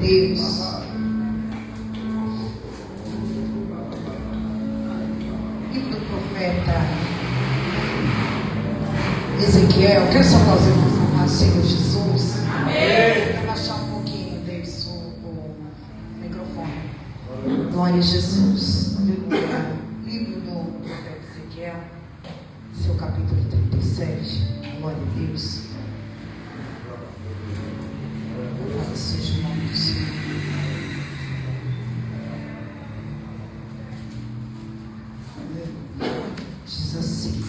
Deus. Livro do profeta Ezequiel. Quero só fazer uma Senhor Jesus. Amém. Vou baixar um pouquinho, Deus, o microfone. Glória a Jesus. Aleluia. Livro do profeta Ezequiel, seu capítulo 37. Glória a Deus. Louvado seja o nome do Senhor. Diz assim: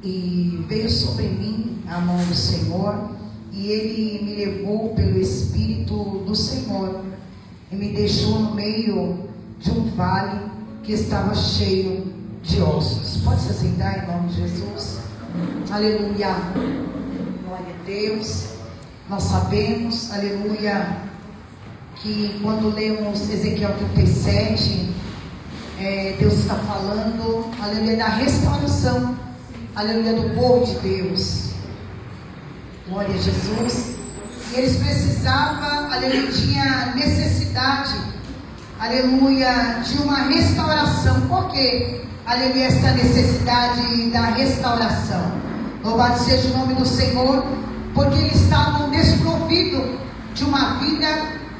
e veio sobre mim a mão do Senhor, e ele me levou pelo Espírito do Senhor, e me deixou no meio de um vale que estava cheio de ossos. Pode se sentar em nome de Jesus. Aleluia. Glória a Deus. Nós sabemos, aleluia, que quando lemos Ezequiel 37, Deus está falando, aleluia, da restauração, aleluia, do povo de Deus. Glória a Jesus. E eles precisavam, aleluia, tinha necessidade, aleluia, de uma restauração. Por quê? Aleluia, esta necessidade da restauração. Louvado seja o nome do Senhor, porque eles estavam desprovidos de uma vida,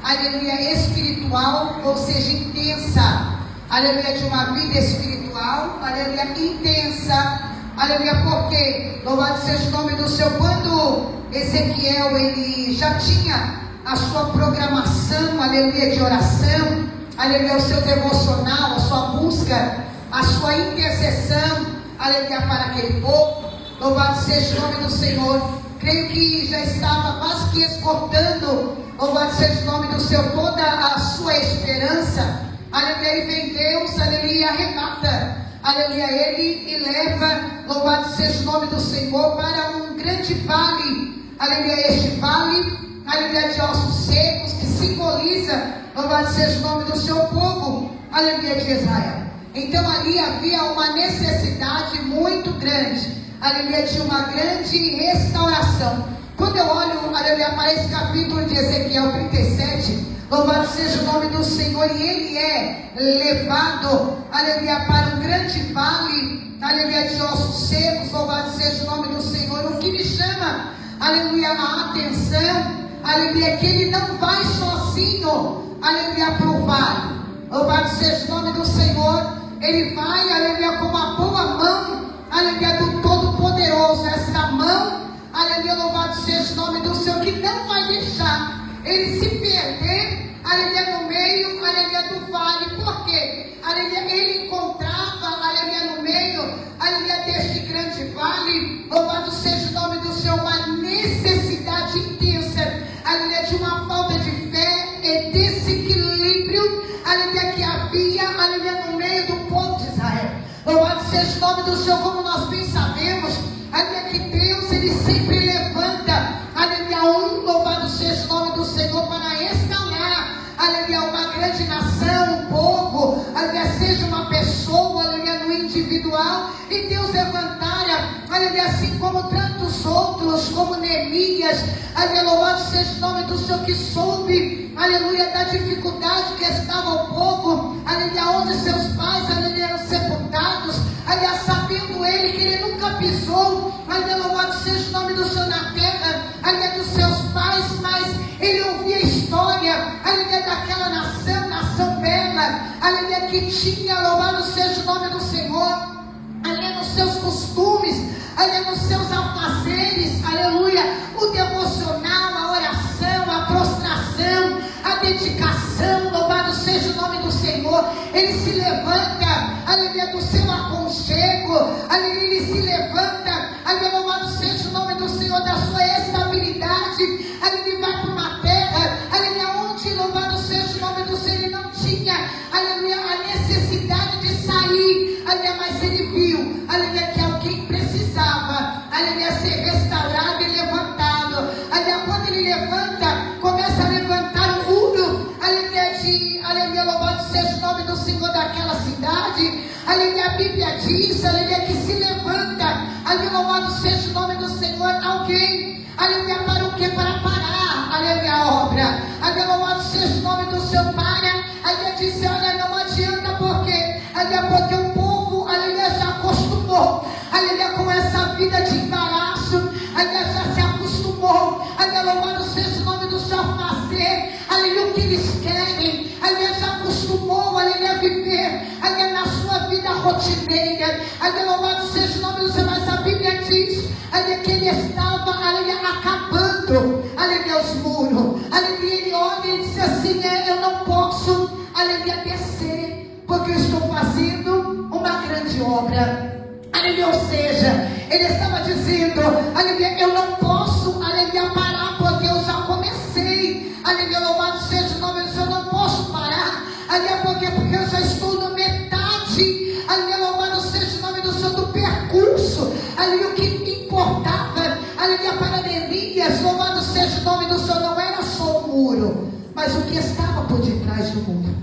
aleluia, espiritual, ou seja, intensa. Aleluia, de uma vida espiritual, aleluia, intensa. Aleluia, porque, louvado seja o nome do Senhor, quando Ezequiel, ele já tinha a sua programação, aleluia, de oração, aleluia, o seu devocional, a sua busca, a sua intercessão, aleluia, para aquele povo, louvado seja o nome do Senhor. Creio que já estava quase que esgotando, louvado seja o nome do Senhor, toda a sua esperança. Aleluia, e vem Deus, aleluia, e arrebata, aleluia, ele e leva, louvado seja o nome do Senhor, para um grande vale, aleluia, este vale, aleluia, de ossos secos, que simboliza, louvado seja o nome do seu povo, aleluia, de Israel. Então ali havia uma necessidade muito grande, aleluia, de uma grande restauração. Quando eu olho, aleluia, para esse capítulo de Ezequiel 37, louvado seja o nome do Senhor, e ele é levado, aleluia, para um grande vale, aleluia, de ossos secos, louvado seja o nome do Senhor. O que me chama, aleluia, a atenção, aleluia, que ele não vai sozinho, aleluia, para o vale, louvado seja o nome do Senhor. Ele vai, aleluia, com uma boa mão, aleluia, do Todo-Poderoso. Essa mão, aleluia, louvado seja o nome do Senhor, que não vai deixar ele se perder, aleluia, no meio, aleluia, do vale. Por quê? Aleluia, ele encontrava, aleluia, no meio, aleluia, deste grande vale, louvado seja o nome do Senhor, uma necessidade intensa, aleluia, de uma falta de fé e desequilíbrio, aleluia, que havia, aleluia, no meio do povo de Israel. Louvado seja o nome do Senhor. Como nós bem sabemos, aleluia, que Deus, ele sempre levanta, aleluia, louvado seja o nome do Senhor, para restaurar, aleluia, uma grande nação, um povo, aleluia, seja uma pessoa, aleluia, no individual, e Deus levantara, aleluia, assim como tantos outros, como Neemias, aleluia, louvado seja o nome do Senhor, que soube, aleluia, da dificuldade que estava o povo, aleluia, onde seus pais, aleluia, eram sepultados, aleluia, sabendo ele que ele nunca pisou, aleluia, louvado seja o nome do Senhor, na terra, aleluia, dos seus pais, mas ele ouvia a história, aleluia, daquela nação bela, aleluia, que tinha, louvado seja o nome do Senhor, aleluia, nos seus costumes, aleluia, nos seus afazeres, aleluia, o devocional, a oração, a prostração, a dedicação, louvado seja o nome do Senhor. Ele se levanta, aleluia, do seu aconchego, aleluia, ele se levanta, aleluia, louvado seja o nome do Senhor, da sua estabilidade, aleluia, ele vai para uma terra, aleluia, onde, louvado seja o nome do Senhor, ele não tinha, aleluia, a necessidade de sair, aleluia, mas ele viu, aleluia, que alguém precisava, aleluia, ser restaurado e levantado, aleluia, quando ele levanta, começa a levantar o muro, aleluia, louvado seja o nome do Senhor, daquela cidade, aleluia, a Bíblia diz, aleluia, que se levanta, aleluia, louvado seja o nome do Senhor, alguém, aleluia, para o que? Para parar, aleluia, a obra. obra. Aleluia, louvado seja o nome do seu Pai. Aleluia, disse, olha, não adianta porque o povo, aleluia, já acostumou, aleluia, com essa vida de embaraço, aleluia, já se acostumou, aleluia, louvado seja o nome do seu fazer, aleluia, o que eles querem, aleluia, já acostumou, aleluia, a viver, aleluia, na sua vida rotineira, aleluia, louvado seja o nome do seu, mas a Bíblia diz, aleluia, que ele estava, aleluia, acabando, aleluia, os muros, aleluia, ele olha e diz assim, eu não posso, aleluia, descer, porque eu estou fazendo uma grande obra, aleluia, ou seja, ele estava dizendo, aleluia, eu não posso, aleluia, parar, porque eu já comecei, aleluia, louvado seja o nome do Senhor, eu não posso parar, aleluia, porque eu já estou na metade, aleluia, louvado seja o nome do Senhor, do percurso, aleluia, o que importava, aleluia, para Neemias, louvado seja o nome do Senhor, não era só o muro, mas o que estava por detrás do muro.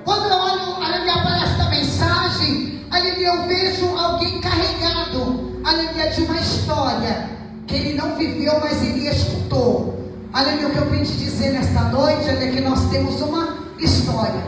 Quando eu olho, aleluia, para esta mensagem, aleluia, eu vejo alguém carregado, aleluia, de uma história que ele não viveu, mas ele escutou. Aleluia, o que eu vim te dizer nesta noite, aleluia, que nós temos uma história.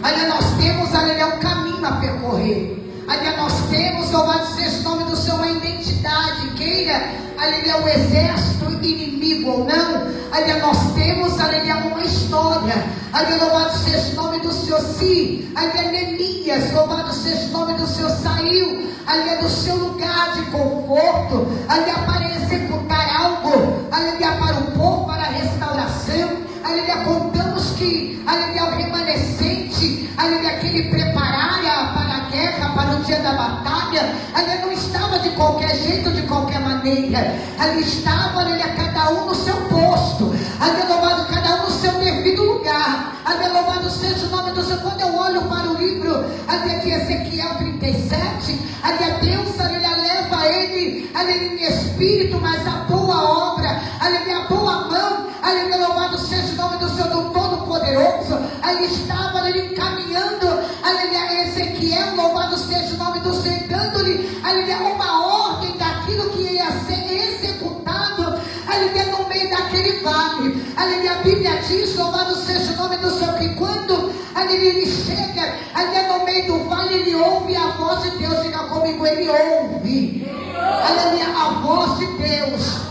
Aleluia, nós temos, aleluia, um caminho a percorrer. Aleluia, nós temos, louvado seja o nome do Senhor, uma identidade, queira, aleluia, o exército inimigo ou não, aleluia, nós temos, aleluia, uma história, aleluia, louvado seja o nome do Senhor, sim, aleluia, Neemias, louvado seja o nome do Senhor, saiu, aleluia, do seu lugar de conforto, aleluia, para executar algo, aleluia, para o povo, para a restauração, aleluia, contamos que, aleluia, o remanescente, aleluia, que ele preparara para a guerra, para o dia da batalha, aleluia, não estava de qualquer jeito, de qualquer maneira, ali estava, aleluia, cada um no seu posto, aleluia, louvado cada um no seu devido lugar, aleluia, louvado seja o nome do Senhor. Quando eu olho para o livro, aleluia, de Ezequiel 37, aleluia, Deus, aleluia, leva ele, aleluia, em espírito, mas a boa obra, aleluia, a boa mão, aleluia, louvado seja o nome do Senhor, do Todo-Poderoso, ali estava, aleluia, encaminhando, aleluia, Ezequiel, louvado seja o nome do Senhor, dando-lhe, aleluia, uma ordem daquilo que ia ser executado, aleluia, no meio daquele vale, aleluia, a Bíblia diz, louvado seja o nome do Senhor, que quando, aleluia, ele chega, aleluia, no meio do vale, ele ouve a voz de Deus, diga comigo, ele ouve, aleluia, a voz de Deus,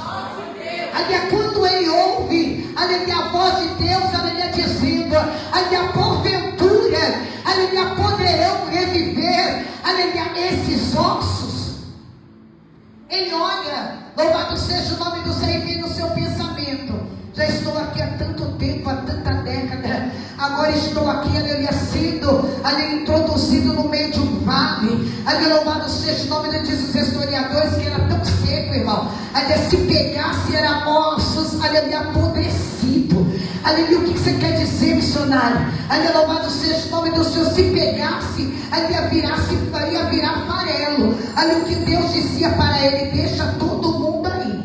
aleluia, quando ele ouve, aleluia, a voz de Deus, aleluia, dizendo, aleluia, porventura, aleluia, poderão reviver, aleluia, esses ossos. Ele olha, louvado seja o nome do Senhor, e vem no seu pensamento, já estou aqui há tanto tempo, há tanta década, agora estou aqui, aleluia, sendo, aleluia, introduzido no meio de um vale, aleluia, louvado seja o nome de Jesus, os historiadores, que era tão seco, irmão, aleluia, se pegasse, era ossos, aleluia, apodrecido, aleluia, o que você quer dizer, missionário? Aleluia, louvado seja o nome do Senhor, se pegasse, aleluia, ia virar farelo, aleluia, o que Deus dizia para ele, deixa todo mundo aí,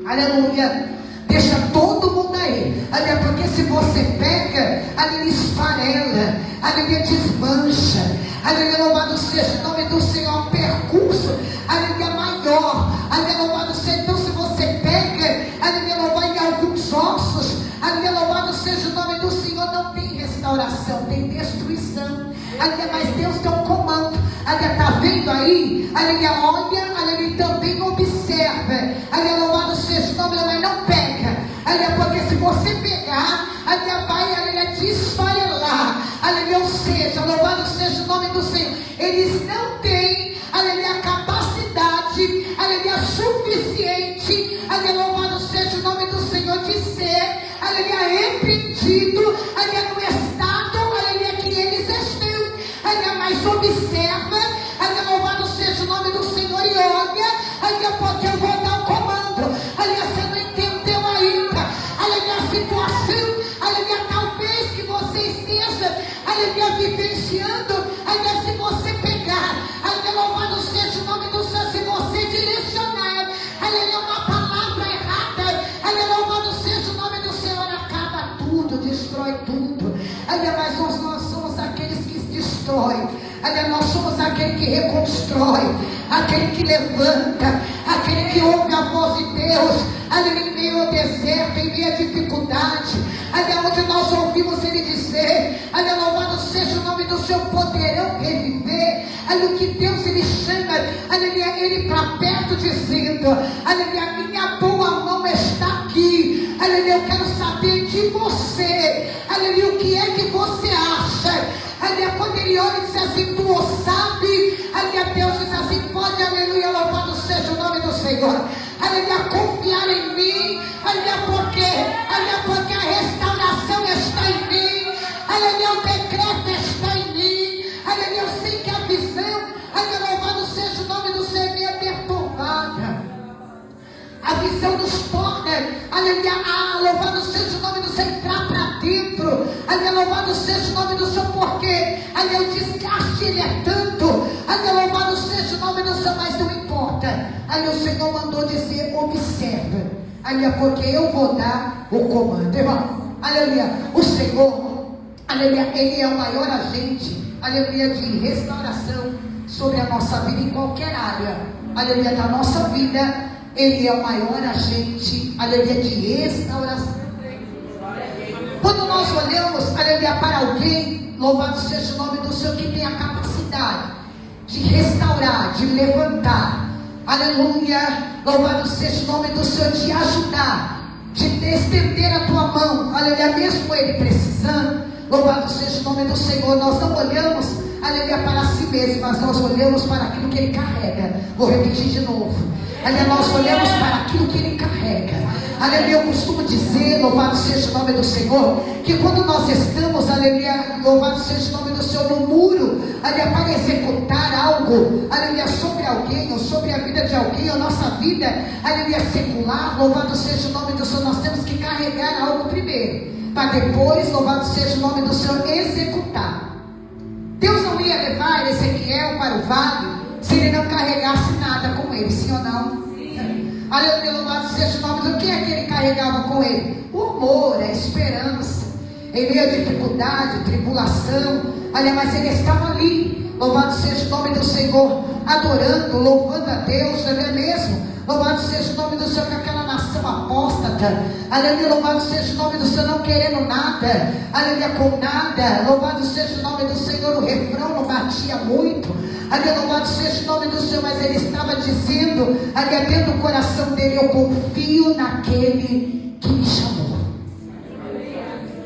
aleluia, deixa todo mundo aí, aleluia, porque se você pega, aleluia, esfarela, aleluia, desmancha, aleluia, louvado seja o nome do Senhor, percurso, aleluia, maior, aleluia, louvado seja, então se você pega, aleluia, louvado em alguns ossos, aleluia, louvado seja o nome do Senhor, não tem restauração, tem destruição, aleluia, mas Deus tem um comando, aleluia, está vendo aí, aleluia, olha, aleluia, também observa, aleluia, louvado seja o nome, mas não pega, aleluia, porque se você pegar, aleluia, vai, aleluia, desfarelar, aleluia, ou seja, louvado seja o nome do Senhor, eles não têm, aleluia, capacidade, aleluia, suficiente, aleluia, louvado seja o nome do Senhor, de ser, aleluia, repreendido, aleluia, no estado, aleluia, que eles estão, aleluia, mas observa, aleluia, louvado seja o nome do Senhor, e olha, aleluia, porque eu vou dar o comando, aleluia, você não entendeu ainda, aleluia, a situação, aleluia, talvez que você esteja, aleluia, vivenciando, aleluia, se você pegar, aleluia, louvado seja o nome do Senhor, se você direcionar, aleluia, uma palavra errada, aleluia, louvado seja o nome do Senhor, acaba tudo, destrói tudo, aleluia, mas nós somos aqueles que destroem, aleluia, nós somos aquele que reconstrói, aquele que levanta, aquele que ouve a voz de Deus, ali em meio ao deserto, em meio à dificuldade, ali onde nós ouvimos Ele dizer, ali louvado seja o nome do seu poderão reviver, ali o que Deus Ele chama, aleluia, Ele para perto dizendo, aleluia, a minha boa mão está aqui, aleluia, eu quero saber de você, aleluia, o que é que você acha, aleluia, quando Ele olha e diz assim, tu o sabe, aleluia, Deus diz assim, pode, aleluia, louvado seja o nome do Senhor, aleluia, confiar em mim, aleluia, porque a restauração está em mim, aleluia, o decreto está em mim, aleluia, eu sei que a visão, aleluia, louvado seja o nome do Senhor, é perturbada, a visão nos torna, aleluia, louvado seja o nome do Senhor, entrar para dentro, aleluia, louvado seja o nome do Senhor, porque, aleluia, o desgaste ele é tanto, aleluia, louvado seja o nome do Senhor, mas não importa, aleluia, o Senhor mandou dizer, observa, aleluia, porque eu vou dar o comando, irmão, aleluia, o Senhor, aleluia, Ele é o maior agente, aleluia, de restauração sobre a nossa vida em qualquer área, aleluia, da nossa vida. Ele é o maior agente, aleluia, de restauração. Quando nós olhamos, aleluia, para alguém, louvado seja o nome do Senhor, que tem a capacidade de restaurar, de levantar, aleluia, louvado seja o nome do Senhor, de ajudar, de estender a tua mão, aleluia, mesmo ele precisando, louvado seja o nome do Senhor. Nós não olhamos, aleluia, para si mesmo, mas nós olhamos para aquilo que ele carrega. Vou repetir de novo. Aleluia, nós olhamos para aquilo que Ele carrega. Aleluia, eu costumo dizer, louvado seja o nome do Senhor, que quando nós estamos, aleluia, louvado seja o nome do Senhor, no muro, aleluia, para executar algo, aleluia, sobre alguém, ou sobre a vida de alguém, ou nossa vida, aleluia, secular, louvado seja o nome do Senhor, nós temos que carregar algo primeiro, para depois, louvado seja o nome do Senhor, executar. Deus não ia levar Ezequiel para o vale se ele não carregasse nada com ele, sim ou não? Sim. Aleluia, louvado seja o nome do que é que ele carregava com ele? O amor, a esperança, em meio à dificuldade, tribulação, aleluia, mas ele estava ali, louvado seja o nome do Senhor, adorando, louvando a Deus, não é mesmo? Louvado seja o nome do Senhor, com aquela nação apóstata, aleluia, louvado seja o nome do Senhor, não querendo nada, aleluia, com nada, louvado seja o nome do Senhor, o refrão não batia muito, aleluia, louvado seja o nome do Senhor, mas ele estava dizendo, aleluia, dentro do coração dele, eu confio naquele que me chamou,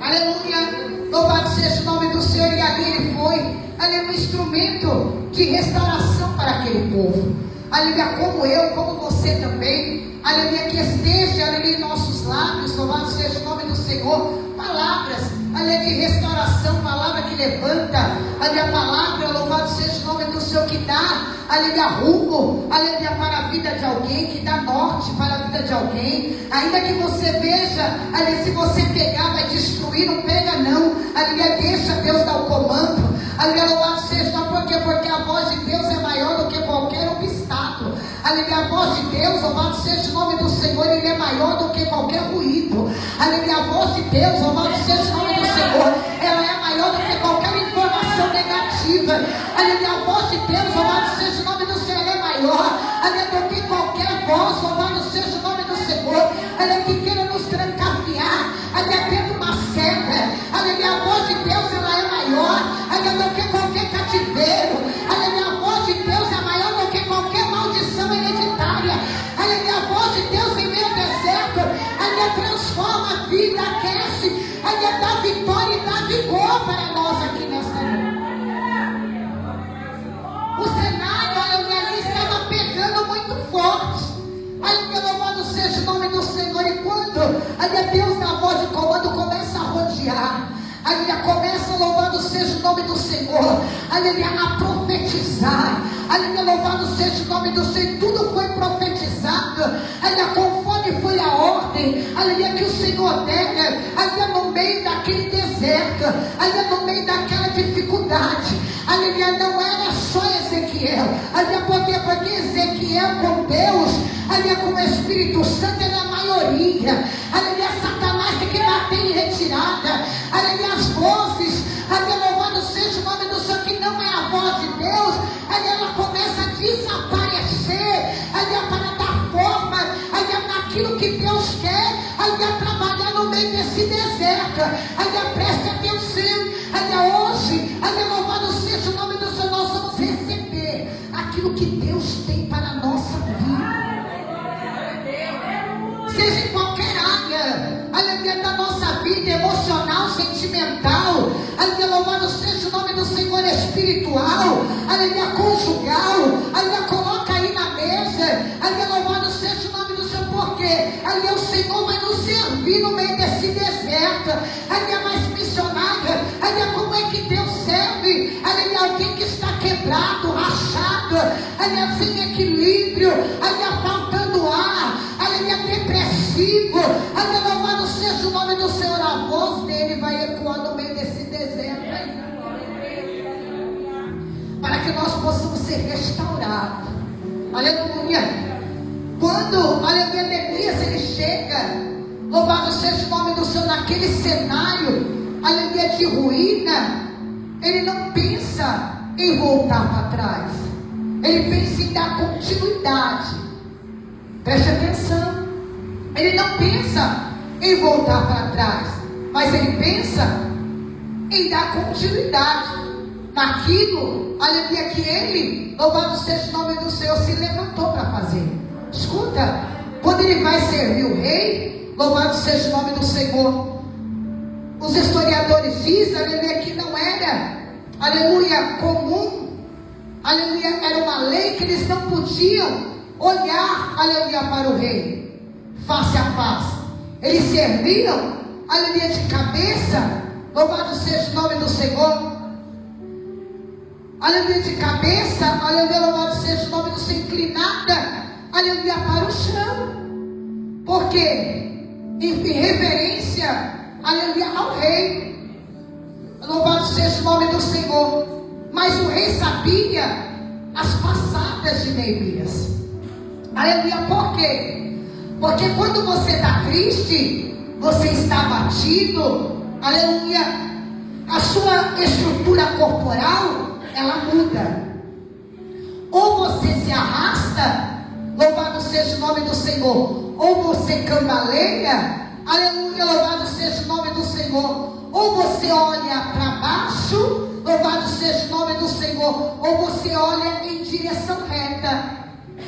aleluia, louvado seja o nome do Senhor, e ali ele foi, aleluia, um instrumento de restauração para aquele povo. Aleluia, como eu, como você também, aleluia, que esteja, aleluia, em nossos lábios, louvado seja o nome do Senhor, palavras, aleluia, de restauração, palavra que levanta, aleluia, palavra, louvado seja o nome do Senhor, que dá, aleluia, rumo, aleluia, para a vida de alguém, que dá norte para a vida de alguém, ainda que você veja, aleluia, se você pegar, vai destruir, não pega não, aleluia, deixa Deus dar o comando, aleluia, louvado seja, porque a voz de Deus é maior do que qualquer obstáculo, aleluia, a voz de Deus, louvado seja o nome do Senhor, ele é maior do que qualquer ruído, aleluia, a voz de Deus, louvado seja o nome do Senhor, ela é maior do que qualquer informação negativa, aleluia, a voz de Deus, louvado seja o nome do Senhor, ela é maior, aleluia, do que qualquer voz, louvado seja o nome do Senhor, aleluia, que queira nos trancafiar, aleluia, dentro de uma seta, aleluia, a voz de Deus, ela é maior, aleluia, do que qualquer cativeiro, aleluia, a voz de Deus é maior do que qualquer maldição hereditária, aleluia, a voz de Deus em meio ao deserto, aleluia, transforma a vida, aquece, aleluia, dá vitória e dá vigor para nós aqui nessa noite. O cenário, aleluia, ali estava pegando muito forte, aleluia, louvado seja o nome do Senhor, e quando, aleluia, Deus na voz de comando começa a rodear, aleluia, começa, louvado seja o nome do Senhor, aleluia, a profetizar, aleluia, louvado seja o nome do Senhor, tudo foi profetizado, aleluia, conforme foi a ordem, aleluia, que o Senhor dera, aleluia, no meio daquele deserto, aleluia, no meio daquela dificuldade, aleluia, não era só Ezequiel, aleluia, porque Ezequiel com Deus, aleluia, com o Espírito Santo era a maioria, aleluia, Satanás tem que bater em retirada, aleluia, as vozes, aleluia, louvado seja o nome do Senhor, que não é a voz de Deus, aleluia, ela começa a desaparecer, aquilo que Deus quer, aleluia, trabalhar no meio desse deserto. Aleluia, preste atenção, aleluia, hoje, aleluia, louvado seja o nome do Senhor, nós vamos receber aquilo que Deus tem para a nossa vida. Seja em qualquer área, aleluia, da nossa vida, emocional, sentimental, aleluia, louvado seja o nome do Senhor, espiritual, aleluia, conjugal, aleluia, coloca aí na mesa, aleluia, louvado seja o nome do Senhor, porque aleluia, o Senhor vai nos servir no meio desse deserto, aleluia, mais missionária, aleluia, como é que Deus serve, aleluia, alguém que está quebrado, rachado, aleluia, sem equilíbrio, aleluia, faltando ar, aleluia, depressivo, aleluia, louvado seja o nome do Senhor, a voz dele vai ecoar no meio desse deserto, para que nós possamos ser restaurados, aleluia. Quando, aleluia, Neemias ele chega, louvado seja o nome do Senhor, naquele cenário, aleluia, de ruína, ele não pensa em voltar para trás, ele pensa em dar continuidade. Preste atenção, ele não pensa em voltar para trás, mas ele pensa em dar continuidade naquilo, aleluia, que ele, louvado seja o nome do Senhor, se levantou para fazer. Escuta, quando ele vai servir o rei, louvado seja o nome do Senhor, os historiadores dizem, aleluia, que não era, aleluia, comum, aleluia, era uma lei que eles não podiam olhar, aleluia, para o rei, face a face. Eles serviam, aleluia, de cabeça, louvado seja o nome do Senhor, aleluia, de cabeça, aleluia, louvado seja o nome do Senhor, inclinada, aleluia, para o chão. Por quê? Em reverência, aleluia, ao rei. Louvado seja o nome do Senhor. Mas o rei sabia as passadas de Neemias. Aleluia, por quê? Porque quando você está triste, você está abatido, aleluia, a sua estrutura corporal, ela muda. Ou você se arrasta, louvado seja o nome do Senhor, ou você cambaleia, aleluia, louvado seja o nome do Senhor, ou você olha para baixo, louvado seja o nome do Senhor, ou você olha em direção reta.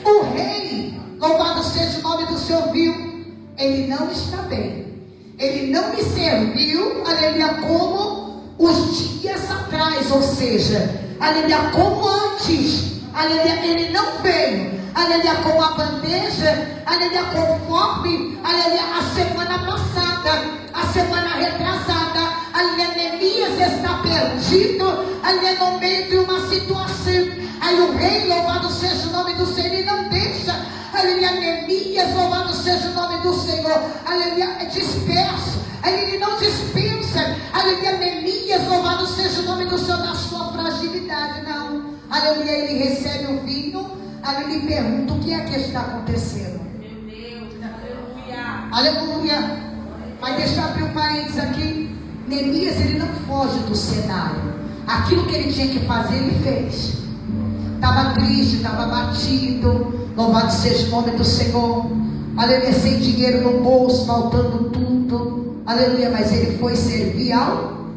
O rei, louvado seja o nome do Senhor, viu, ele não está bem, ele não me serviu, aleluia, como os dias atrás, ou seja, aleluia, como antes, aleluia, ele não veio, aleluia, com a bandeja, aleluia, conforme, aleluia, a semana passada, a semana retrasada, aleluia, Neemias está perdido, aleluia, no meio de uma situação. Aí o rei, louvado seja o nome do Senhor, ele não deixa, aleluia, Neemias, louvado seja o nome do Senhor, aleluia, é disperso, ele não dispensa, aleluia, Neemias, louvado seja o nome do Senhor, na sua fragilidade, não, aleluia, ele recebe o vinho, aleluia, e pergunta o que é que está acontecendo. Meu Deus, aleluia, aleluia. Mas deixa eu abrir um parênteses aqui. Neemias, ele não foge do cenário, aquilo que ele tinha que fazer, ele fez. Estava triste, estava abatido, louvado seja o nome do Senhor, aleluia, sem dinheiro no bolso, faltando tudo, aleluia, mas ele foi servir ao,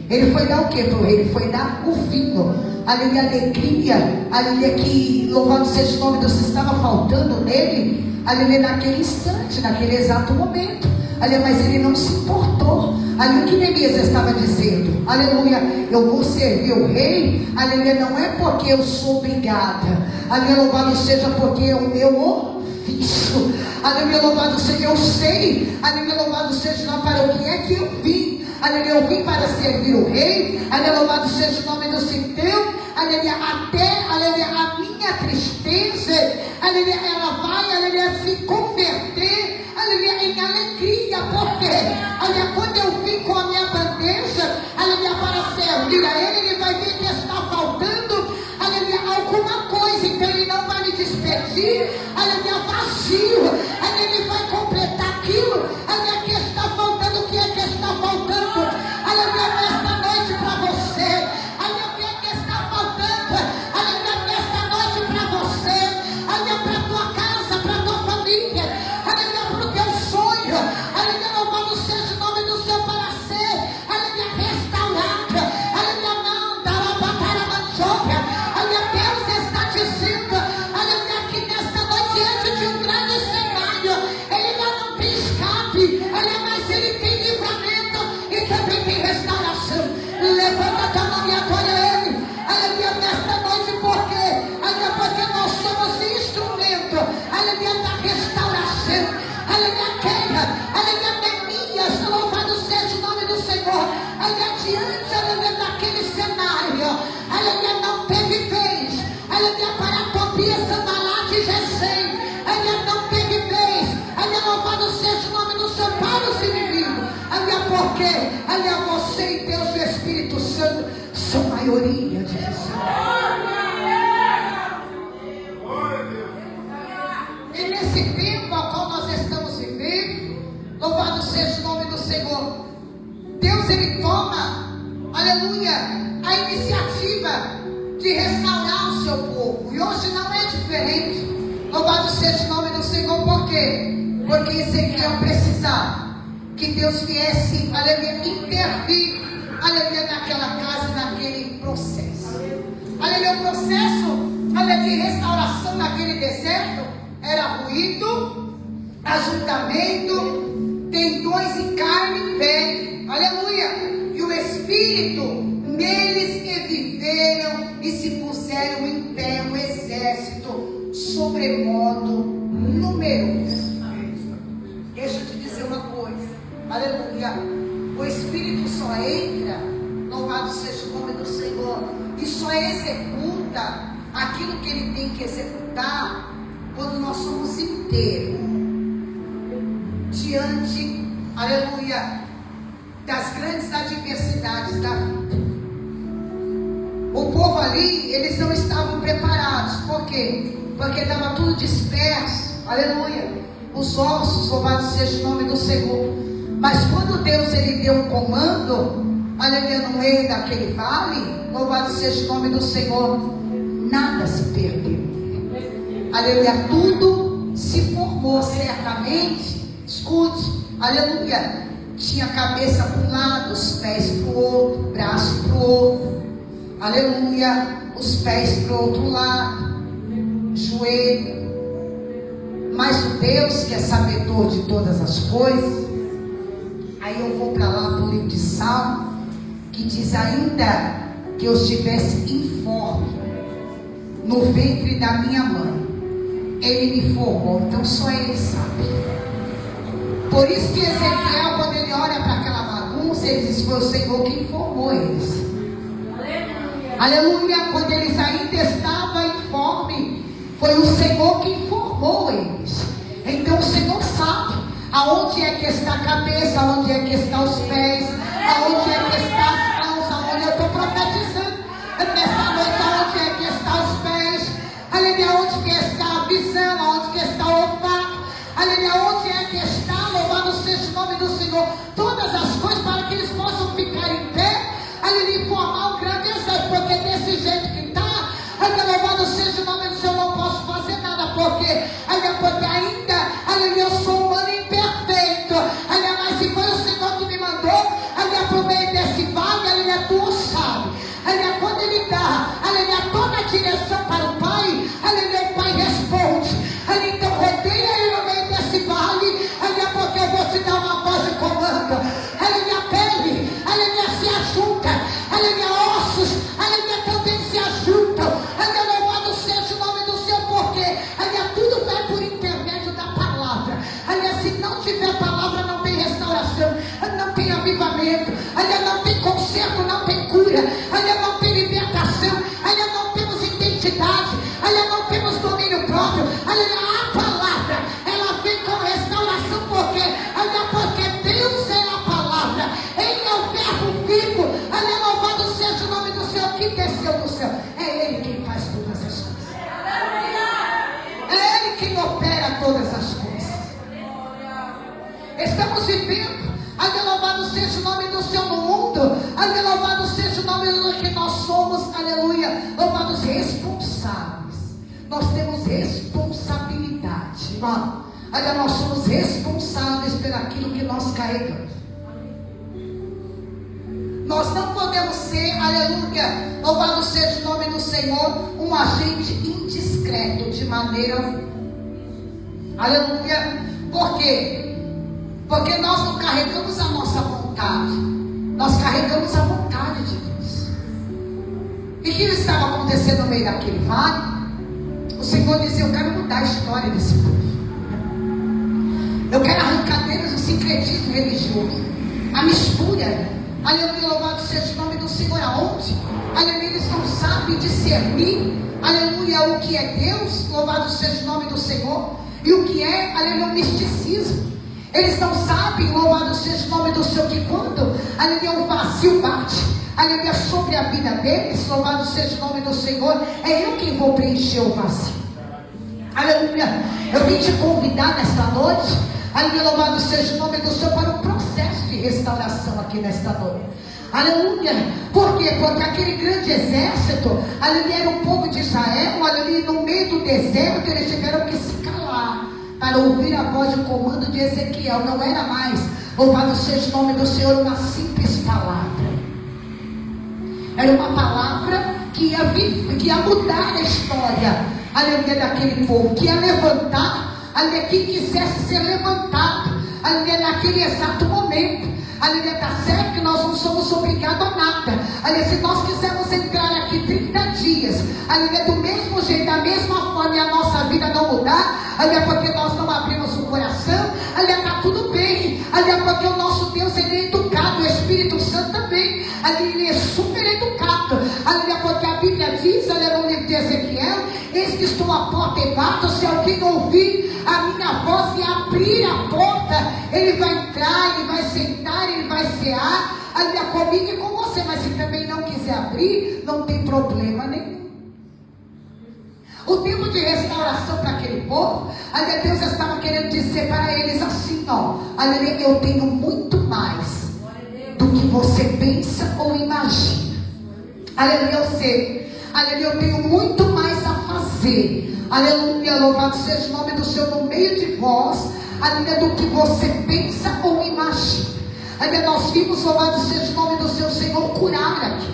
ele foi dar o que para o rei? Ele foi dar o vinho, aleluia, alegria, aleluia, que louvado seja o nome do Senhor, estava faltando nele, aleluia, naquele instante, naquele exato momento, aleluia, mas ele não se importou. Ali o que Neemias estava dizendo, aleluia, eu vou servir o rei, aleluia, não é porque eu sou obrigada, aleluia, louvado seja porque é o meu ofício, aleluia, louvado seja, eu sei, aleluia, louvado seja para o que é que eu vim, aleluia, eu vim para servir o rei, aleluia, louvado seja o nome do Senhor, aleluia, até, aleluia, a minha tristeza, aleluia, ela vai, aleluia, se converter, aleluia, em alegria, porque, aleluia, quando eu vim com a minha bandeja, aleluia, para servir a ele vai ver que está faltando, aleluia, alguma coisa, então ele não vai me despedir, aleluia, vazio, aleluia, ele vai completar aquilo, aleluia, que está faltando, o que é que está faltando, aleluia, nesta noite para você, aleluia, o que é que está faltando, aleluia, nesta noite para você, aleluia, para tua casa, para tua família, aleluia, aleluia, não teve vez, aleluia, louvado seja o nome do Senhor para os inimigos, aleluia, porque, aleluia, você e Deus e o Espírito Santo são maioria, diz o Senhor. E nesse tempo ao qual nós estamos vivendo, louvado seja o nome do Senhor, Deus ele toma, aleluia, a iniciativa de restaurar o seu povo. E hoje não é diferente. Louvado seja o nome do Senhor. Por quê? Porque Ezequiel precisava que Deus viesse, aleluia, intervir, aleluia, naquela casa, naquele processo. Aleluia, o processo, aleluia, de restauração naquele deserto era ruído, ajuntamento, tendões e carne e pele. Aleluia. E o Espírito neles que viveram e se puseram em pé um exército sobremodo numeroso. Deixa eu te dizer uma coisa. Aleluia. O Espírito só entra, louvado seja o nome do Senhor, e só executa aquilo que ele tem que executar quando nós somos inteiros diante, aleluia, das grandes adversidades da vida. O povo ali, eles não estavam preparados. Por quê? Porque estava tudo disperso, aleluia, os ossos, louvado seja o nome do Senhor. Mas quando Deus ele deu um comando, aleluia, no meio daquele vale, louvado seja o nome do Senhor, nada se perdeu, aleluia, tudo se formou certamente. Escute, aleluia, tinha a cabeça para um lado, os pés para o outro, braço para o outro, aleluia, os pés para o outro lado, joelho. Mas o Deus que é sabedor de todas as coisas, aí eu vou para lá para o livro de Salmo, que diz: ainda que eu estivesse informe no ventre da minha mãe, ele me formou. Então só ele sabe. Por isso que Ezequiel, quando ele olha para aquela bagunça, ele diz: foi o Senhor que informou eles. Aleluia. Quando eles ainda estavam informes, foi o Senhor que informou eles. Então o Senhor sabe aonde é que está a cabeça, aonde é que estão os pés, aonde é que estão as mãos, aonde eu estou profetizando nesta noite, aonde é que estão os pés, aleluia, aonde que está a visão, aonde que está o olfato, aleluia, aonde é que está, louvado seja o nome do Senhor, todas as coisas para que eles possam ficar em pé, aleluia, e formar um grande exército. Porque desse jeito que está, aleluia, louvado seja o nome do Senhor, não posso fazer nada, porque, aleluia, porque ainda, aleluia, eu sou humano imperfeito, aleluia, mas se foi o Senhor que me mandou, aleluia, por meio desse vale, aleluia, tu o sabe, aleluia, quando ele dá, aleluia, toda a direção para o Pai, aleluia, o Pai responde, aleluia, então rodeia ele no meio desse vale, aleluia, porque eu vou te dar uma voz de comando, aleluia, pele, aleluia, se ajunta, aleluia, ossos, aleluia, também se ajuntam, aleluia, louvado seja o nome do Senhor, porque, aleluia, tudo vai por intermédio da palavra, aleluia, se não tiver palavra, não tem restauração, não tem avivamento, aleluia, não tem conserto, não tem cura, aleluia, não tem libertação, aleluia, não temos identidade, aleluia, não temos domínio próprio, aleluia, a palavra, ela vem com restauração, porque, aleluia, porque Deus é a palavra, Ele é o verbo vivo, aleluia, louvado seja o nome do Senhor que desceu do céu, é Ele quem faz todas as coisas, é Ele quem opera todas as coisas. Estamos vivendo, aleluia, louvado seja o nome do Senhor no mundo, aleluia, louvado seja o nome do Senhor, que nós somos, aleluia, louvados responsáveis, nós temos responsabilidade, irmão, aleluia, nós somos responsáveis por aquilo que nós carregamos. Nós não podemos ser, aleluia, louvado seja o nome do Senhor, um agente indiscreto de maneira alguma, aleluia. Por quê? Porque nós não carregamos a nossa vontade, nós carregamos a vontade de Deus. E o que estava acontecendo no meio daquele vale? O Senhor dizia: eu quero mudar a história desse povo, eu quero arrancar deles o sincretismo religioso, a mistura, aleluia, louvado seja o nome do Senhor, aonde, aleluia, eles não sabem discernir, aleluia, o que é Deus, louvado seja o nome do Senhor, E o que é, aleluia, o misticismo. Eles não sabem, louvado seja o nome do Senhor, que quando, aleluia, o vazio bate, aleluia, sobre a vida deles, louvado seja o nome do Senhor, é eu quem vou preencher o vazio. Aleluia. Eu vim te convidar nesta noite, aleluia, louvado seja o nome do Senhor, para um processo de restauração aqui nesta noite. Aleluia. Por quê? Porque aquele grande exército, aleluia, era o povo de Israel, aleluia, no meio do deserto, eles tiveram que se calar para ouvir a voz de comando de Ezequiel. Não era mais, louvado seja o nome do Senhor, uma simples palavra. Era uma palavra que ia mudar a história, aleluia, daquele povo, que ia levantar, aleluia, quem quisesse ser levantado, aleluia, naquele exato momento. Aleluia, está certo que nós não somos obrigados a nada. Aleluia, se nós quisermos entrar aqui 30 dias, aleluia, do mesmo jeito, da mesma forma, e a nossa vida não mudar, aleluia, porque nós não abrimos o coração, aleluia, está tudo bem, aleluia, porque o nosso Deus, ele é educado, o Espírito Santo também, aleluia, ele é super educado, aleluia, porque a Bíblia diz, aleluia, no livro de Ezequiel, eis que estou à porta e bato, se alguém ouvir a minha voz e abrir a porta, ele vai entrar, ele vai sentar, ele vai cear, aleluia, comigo e com você. Mas se também não quiser abrir, não tem problema nenhum. O tempo de restauração para aquele povo, aleluia, Deus estava querendo dizer para eles assim, ó, aleluia, eu tenho muito mais do que você pensa ou imagina. Aleluia, eu sei, aleluia, eu tenho muito mais a fazer. Aleluia, louvado seja o nome do Senhor no meio de vós, aleluia, do que você pensa ou imagina. Aleluia, nós vimos, louvado seja o nome do seu Senhor, curar aqui.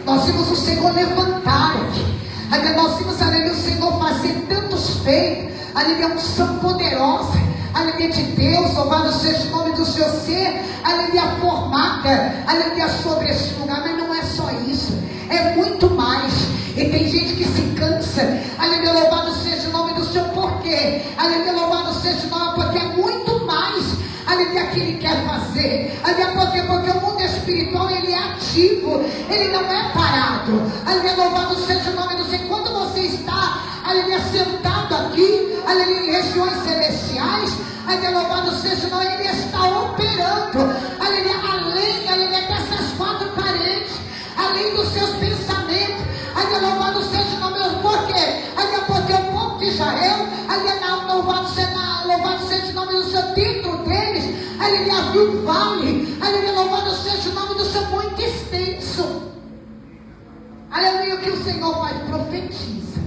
Nós vimos o Senhor levantar aqui. Aleluia, nós vimos, aleluia, o Senhor fazer tantos feitos. Aleluia, unção poderosa, aleluia, de Deus, louvado seja o nome do seu ser, aleluia, formada, aleluia, sobre esse lugar. Mas não é só isso, é muito mais. E tem gente que se cansa, aleluia, louvado seja o nome do Senhor, por quê? Aleluia, louvado seja o nome, porque é muito mais, aleluia, que ele quer fazer, aleluia, porque o mundo espiritual, ele é ativo, ele não é parado, aleluia, louvado seja o nome do Senhor. Quando você está, aleluia, sentado aqui, aleluia, em regiões celestiais, aleluia, louvado seja o nome, ele está operando, aleluia, além, aleluia, dessas quatro paredes, além dos seus pensamentos. Aleluia, louvado seja o nome do Senhor. Por quê? Aleluia, porque o povo de Israel, aleluia, louvado seja o nome do Senhor, dentro deles, aleluia, havia um vale, aleluia, louvado seja o nome do Senhor, muito extenso. Aleluia, o que o Senhor faz? Profetiza.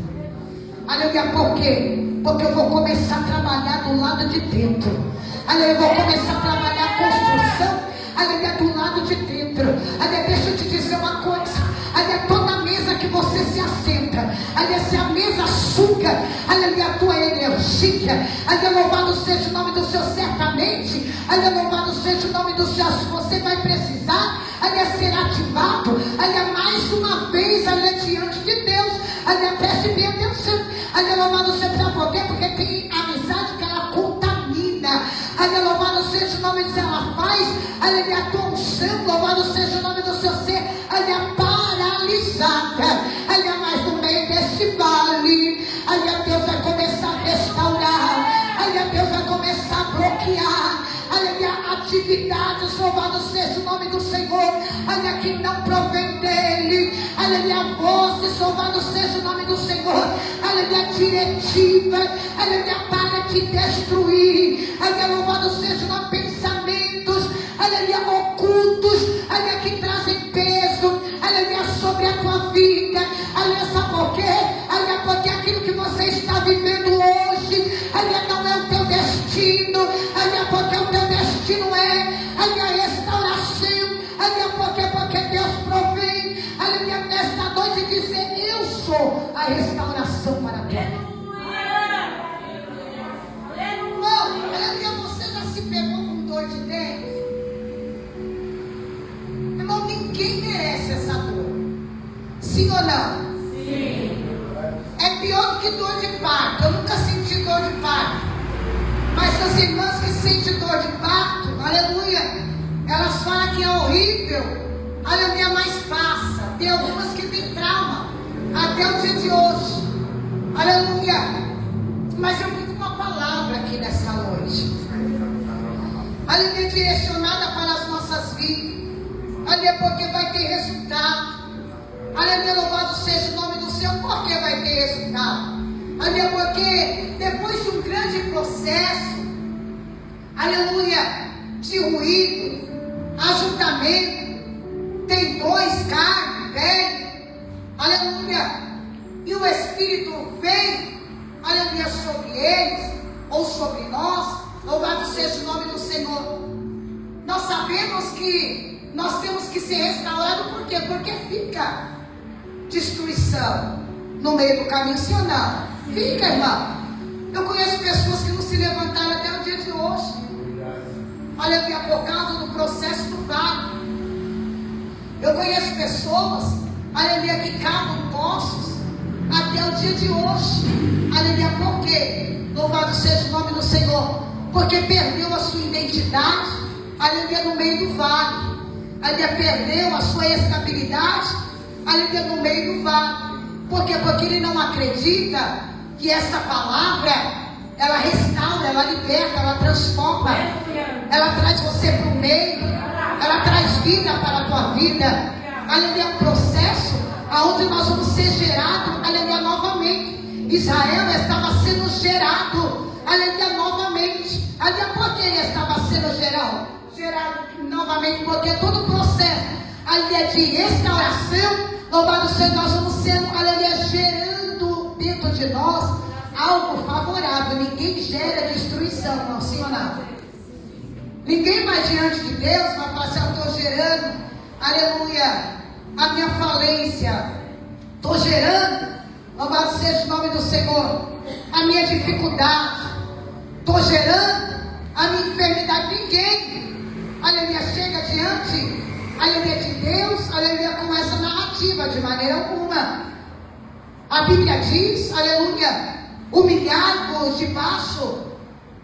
Aleluia, por quê? Porque eu vou começar a trabalhar do lado de dentro. Aleluia, eu vou começar a trabalhar a construção, aleluia, do lado de dentro. Aleluia, deixa eu te dizer uma coisa. Aleluia, toda mesa que você se assenta, aleluia, se a mesa suga, aleluia, a tua energia, aleluia, louvado seja o nome do Senhor, certamente, aleluia, louvado seja o nome do Senhor, você vai precisar, aleluia, ser ativado, aleluia, mais uma vez, aleluia, diante de Deus, aleluia, preste bem atenção, aleluia, louvado seja, sabe por quê? Porque tem amizade que ela contamina, aleluia, louvado seja o nome do Senhor, ela faz, aleluia, a tua unção, louvado seja o nome do seu ser, aleluia, paralisada, aleluia, mas no meio desse vale, aleluia, Deus vai começar a restaurar, aleluia, Deus vai começar a bloquear, aleluia, atividades, louvado seja o nome do Senhor, aleluia, que não provém dele, aleluia, vozes, louvado seja o nome do Senhor, aleluia, diretiva, aleluia, para te destruir, aleluia, louvado seja o nome, pensamentos, aleluia, ocultos, aleluia, que trazem peso, aleluia, sobre a tua vida, aleluia, sabe por quê? Aleluia, porque aquilo que você está vivendo hoje, aleluia, não é o teu destino, aleluia, porque o teu destino é, aleluia, restauração, aleluia, porque Deus provém, aleluia, nesta noite dizer, eu sou a restauração para a terra. Aleluia, você já se pegou com dor de dentro? Irmão, ninguém merece essa dor. Sim ou não? Sim. É pior do que dor de parto. Eu nunca senti dor de parto. Mas as irmãs que sentem dor de parto, aleluia, elas falam que é horrível. Aleluia, mas passa. Tem algumas que têm trauma até o dia de hoje. Aleluia. Mas eu vim com uma palavra. direcionada para as nossas vidas. Aleluia, porque vai ter resultado. Aleluia, louvado seja o nome do Senhor, porque vai ter resultado. Aleluia, porque depois de um grande processo, aleluia, de ruído, ajuntamento, tendões, carne, velho, aleluia, e o Espírito veio, aleluia, sobre eles, ou sobre nós, louvado seja o nome do Senhor. Nós sabemos que nós temos que ser restaurados, por quê? Porque fica destruição no meio do caminho, sim ou não? Fica, irmão. Eu conheço pessoas que não se levantaram até o dia de hoje, aleluia, por causa do processo do vale. Eu conheço pessoas, aleluia, que cavam poços até o dia de hoje, aleluia, por quê? Louvado seja o nome do Senhor, porque perdeu a sua identidade, aleluia, no meio do vale, aleluia, perdeu a sua estabilidade, aleluia, no meio do vale. Por quê? Porque ele não acredita que essa palavra, ela restaura, ela liberta, ela transforma, ela traz você para o meio, ela traz vida para a tua vida. Aleluia, é um processo aonde nós vamos ser gerados, aleluia, novamente. Israel estava sendo gerado, aleluia, novamente. Aleluia, por que ele estava sendo gerado novamente? Porque todo o processo, aleluia, de restauração, louvado seja, nós vamos sendo, aleluia, gerando dentro de nós algo favorável. Ninguém gera destruição, não, sim ou não? Ninguém vai diante de Deus vai falar assim: eu estou gerando, aleluia, a minha falência, estou gerando, louvado seja o nome do Senhor, a minha dificuldade, estou gerando a minha enfermidade. Ninguém, aleluia, chega diante, aleluia, de Deus, aleluia, com essa narrativa, de maneira alguma. A Bíblia diz, aleluia, humilhado debaixo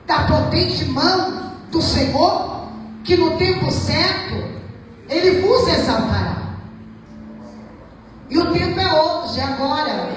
da potente mão do Senhor, que no tempo certo Ele vos exaltará. E o tempo é hoje, agora.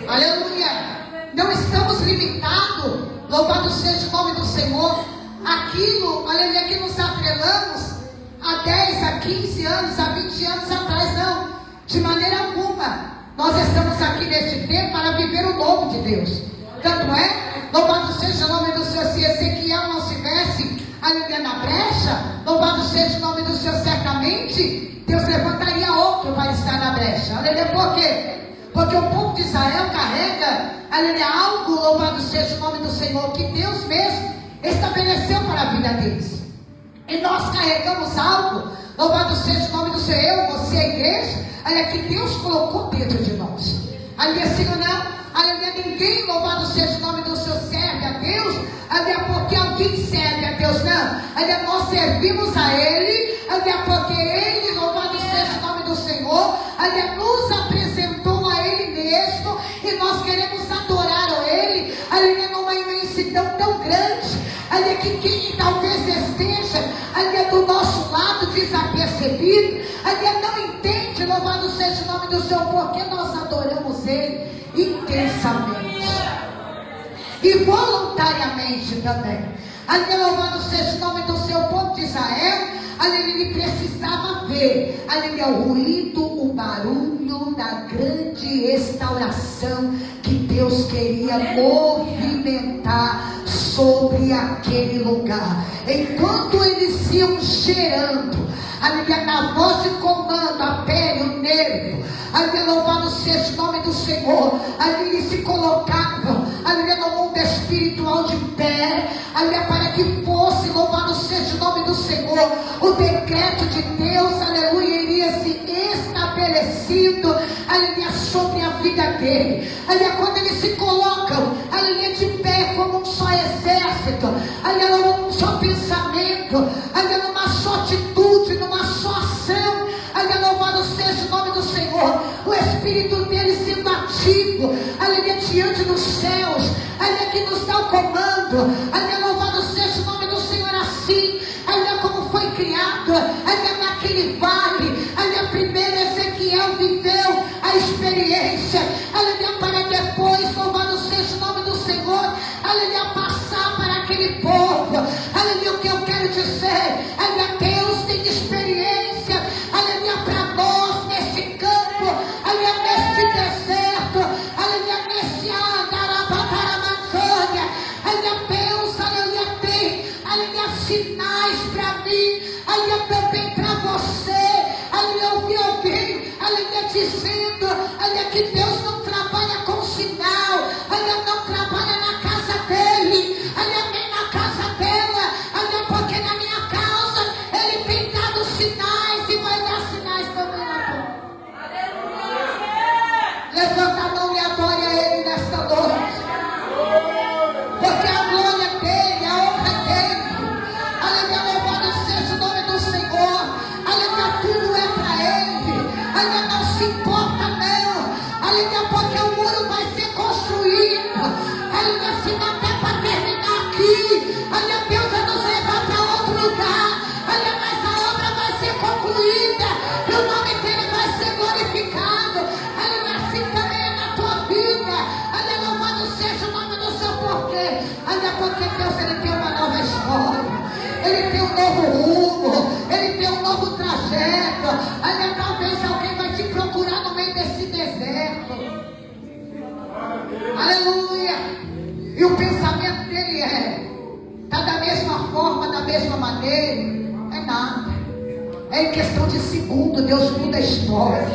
Aleluia. Não estamos limitados, louvado seja o nome do Senhor, aquilo, aleluia, que nos atrelamos há 10, a 15 anos, há 20 anos atrás. Não, de maneira alguma. Nós estamos aqui neste tempo para viver o novo de Deus. Tanto é, louvado seja o nome do Senhor. Se Ezequiel não estivesse, aleluia, na brecha, louvado seja o nome do Senhor, certamente Deus levantaria outro para estar na brecha. Aleluia, por quê? Porque o povo de Israel carrega, aleluia, algo, louvado seja o nome do Senhor, que Deus mesmo estabeleceu para a vida deles. E nós carregamos algo, louvado seja o nome do Senhor, eu, você, a igreja, aleluia, que Deus colocou dentro de nós. Aleluia, sim ou não? Aleluia, ninguém, louvado seja o nome do Senhor, serve a Deus, aleluia, porque alguém serve a Deus, não. Aleluia, nós servimos a Ele, aleluia, porque Ele, louvado seja o nome do Senhor, aleluia, nos apresentou a Ele mesmo, e nós queremos adorar a Ele, aleluia, numa imensidão tão grande, aleluia, que quem talvez esteja, aleluia, do nosso lado desapercebido, aleluia, não entende, louvado seja o nome do Senhor, porque nós adoramos Ele intensamente e voluntariamente também. Aleluia, louvado seja o nome do Senhor. O povo de Israel, aleluia, ele precisava ver, aleluia, o ruído, o barulho da grande restauração que Deus queria movimentar sobre aquele lugar. Enquanto eles iam gerando, aleluia, na voz de comando, a pele, o nervo, aleluia, louvado seja o nome do Senhor, aleluia, eles se colocavam, aleluia, no mundo espiritual de pé, aleluia, para que fosse, louvado seja o nome do Senhor, o decreto de Deus, aleluia, iria se estabelecido, aleluia, sobre a vida dele. Aleluia, quando eles se colocam, aleluia, de pé como um só exército, aleluia, num só pensamento, aleluia, numa só atitude, numa só ação, aleluia, louvado seja o nome do Senhor, o Espírito dele sendo ativo, aleluia, diante dos céus, aleluia, que nos dá o comando, aleluia, louvado seja o nome do Senhor, assim, aleluia, como foi criado, aleluia, naquele vale, aleluia, primeiro Ezequiel viveu a experiência, aleluia, para depois, louvado seja o nome do Senhor, aleluia, passar para aquele povo, aleluia. O que eu quero te dizer, aleluia, Deus tem experiência, aleluia, para nós neste campo, aleluia, neste deserto, aleluia, nesse Andarabataramazônia, aleluia, Deus, aleluia, tem, aleluia, sinais para mim, aleluia, também para você, aleluia, eu vi alguém, aleluia, dizendo, aleluia, que Deus não trabalha com sinal, aleluia, não trabalha na casa dele, aleluia, nem na casa dela, aleluia, porque na minha causa ele tem dado sinais e vai dar sinais também na tua. Levanta a mão e adore a ele nesta noite, porque a glória dele, a honra dele, aleluia, louvado seja o nome do Senhor, aleluia, tudo é para ele, aleluia, não se importa não, aleluia, porque o muro vai ser construído, aleluia, se não der para terminar aqui, aleluia, Deus vai nos levar para outro lugar, aleluia, mas a obra vai ser concluída, e o nome dele vai ser glorificado, aleluia, assim também é na tua vida, aleluia, louvado seja o nome do seu porquê, aleluia, porque Deus, ele tem uma nova história, ele tem um novo rumo, ele tem um novo trajeto, aleluia, talvez alguém vai te procurar no meio desse deserto, aleluia, e o pensamento dele tá da mesma forma, da mesma maneira, é nada, é em questão de segundo, Deus muda a história,